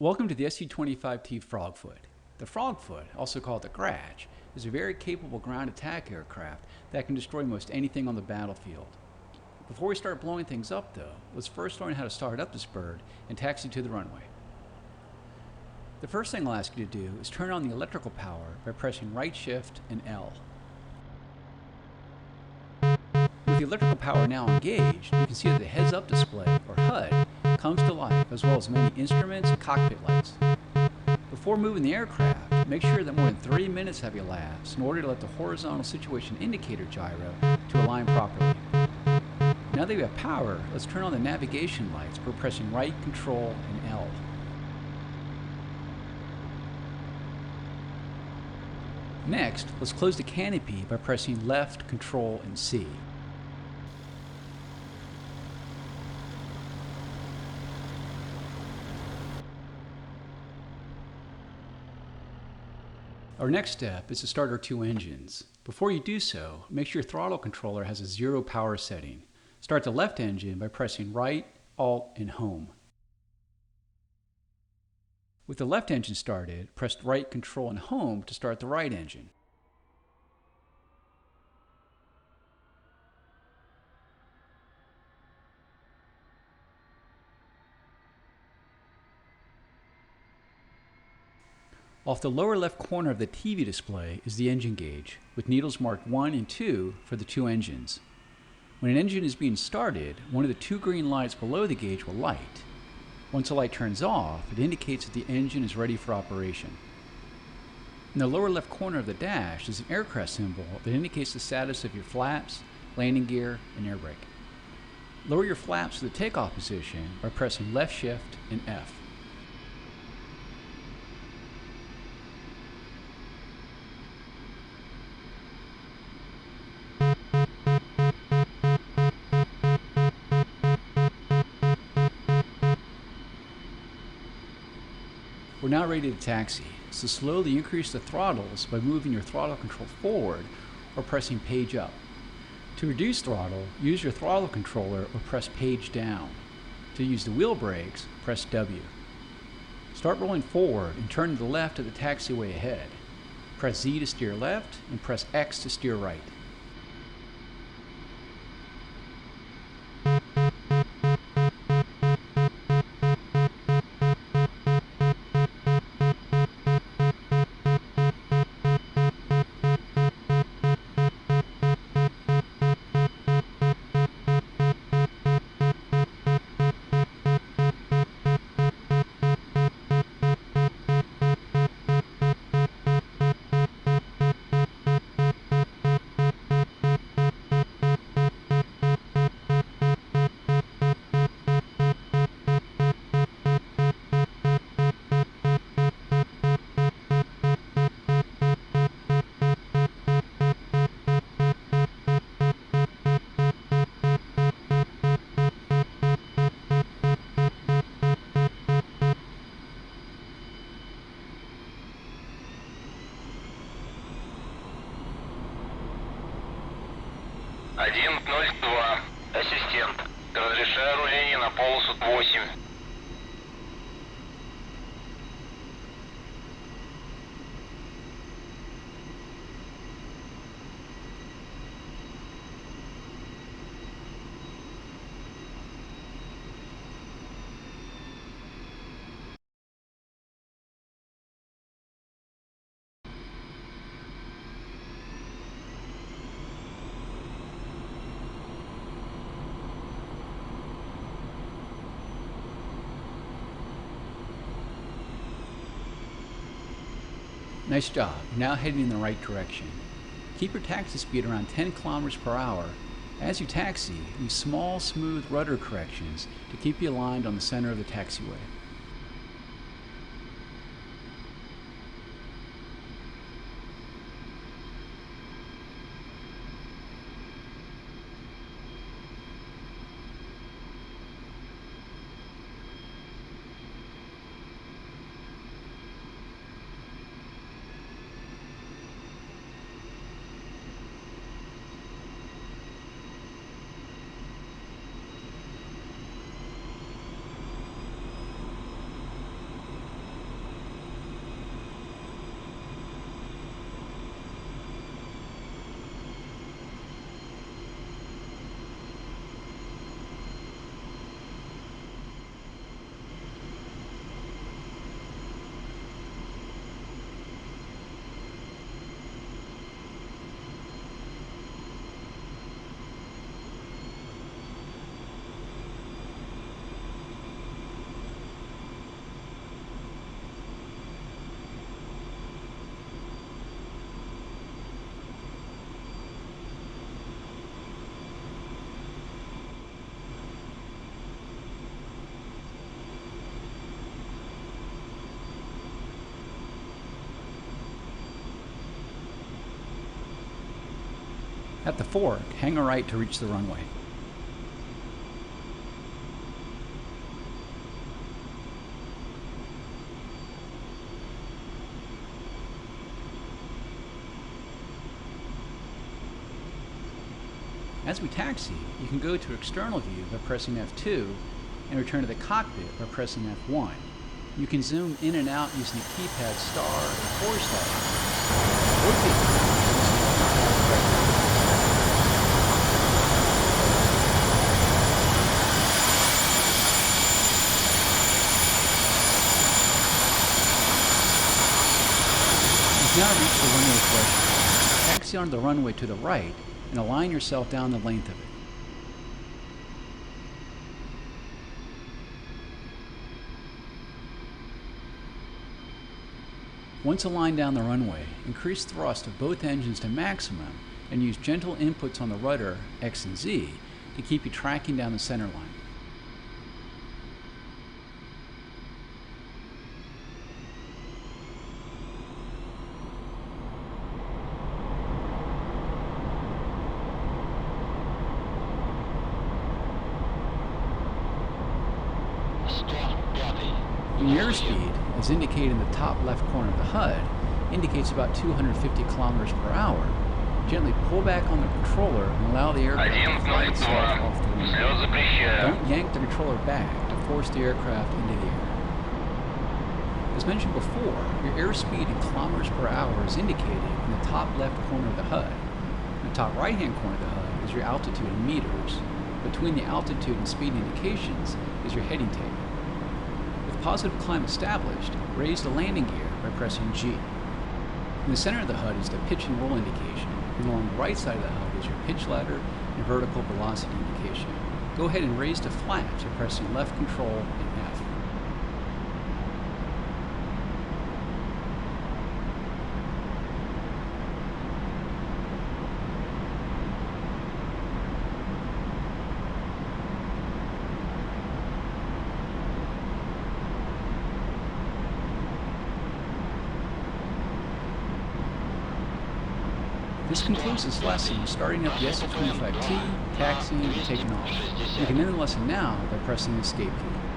Welcome to the Su-25T Frogfoot. The Frogfoot, also called the Grach, is a very capable ground attack aircraft that can destroy most anything on the battlefield. Before we start blowing things up though, let's first learn how to start up this bird and taxi to the runway. The first thing I'll ask you to do is turn on the electrical power by pressing right shift and L. With the electrical power now engaged, you can see that the heads-up display, or HUD, comes to life, as well as many instruments and cockpit lights. Before moving the aircraft, make sure that more than 30 minutes have elapsed in order to let the horizontal situation indicator gyro to align properly. Now that we have power, let's turn on the navigation lights by pressing right, Control, and L. Next, let's close the canopy by pressing left, Control, and C. Our next step is to start our two engines. Before you do so, make sure your throttle controller has a 0 power setting. Start the left engine by pressing right, Alt, and Home. With the left engine started, press right, Control, and Home to start the right engine. Off the lower left corner of the TV display is the engine gauge, with needles marked 1 and 2 for the two engines. When an engine is being started, one of the two green lights below the gauge will light. Once the light turns off, it indicates that the engine is ready for operation. In the lower left corner of the dash is an aircraft symbol that indicates the status of your flaps, landing gear, and air brake. Lower your flaps to the takeoff position by pressing left shift and F. We're now ready to taxi, so slowly increase the throttles by moving your throttle control forward or pressing page up. To reduce throttle, use your throttle controller or press page down. To use the wheel brakes, press W. Start rolling forward and turn to the left at the taxiway ahead. Press Z to steer left and press X to steer right. Ассистент, разрешаю руление на полосу 8. Nice job, now heading in the right direction. Keep your taxi speed around 10 kilometers per hour. As you taxi, use small, smooth rudder corrections to keep you aligned on the center of the taxiway. At the fork, hang a right to reach the runway. As we taxi, you can go to external view by pressing F2 and return to the cockpit by pressing F1. You can zoom in and out using the keypad star or 4-star. Rotate. You've now reached the runway threshold. Taxi onto the runway to the right and align yourself down the length of it. Once aligned down the runway, increase thrust of both engines to maximum and use gentle inputs on the rudder, X and Z, to keep you tracking down the center line. Your airspeed, as indicated in the top left corner of the HUD, indicates about 250 kilometers per hour. Gently pull back on the controller and allow the aircraft to fly itself off the runway. Don't yank the controller back to force the aircraft into the air. As mentioned before, your airspeed in kilometers per hour is indicated in the top left corner of the HUD. In the top right-hand corner of the HUD is your altitude in meters. Between the altitude and speed indications is your heading table. With positive climb established, raise the landing gear by pressing G. In the center of the HUD is the pitch and roll indication, and along the right side of the HUD is your pitch ladder and vertical velocity indication. Go ahead and raise the flaps by pressing left control and F. This concludes this lesson starting up the Su-25T, taxiing, and taking off. You can end the lesson now by pressing the escape key.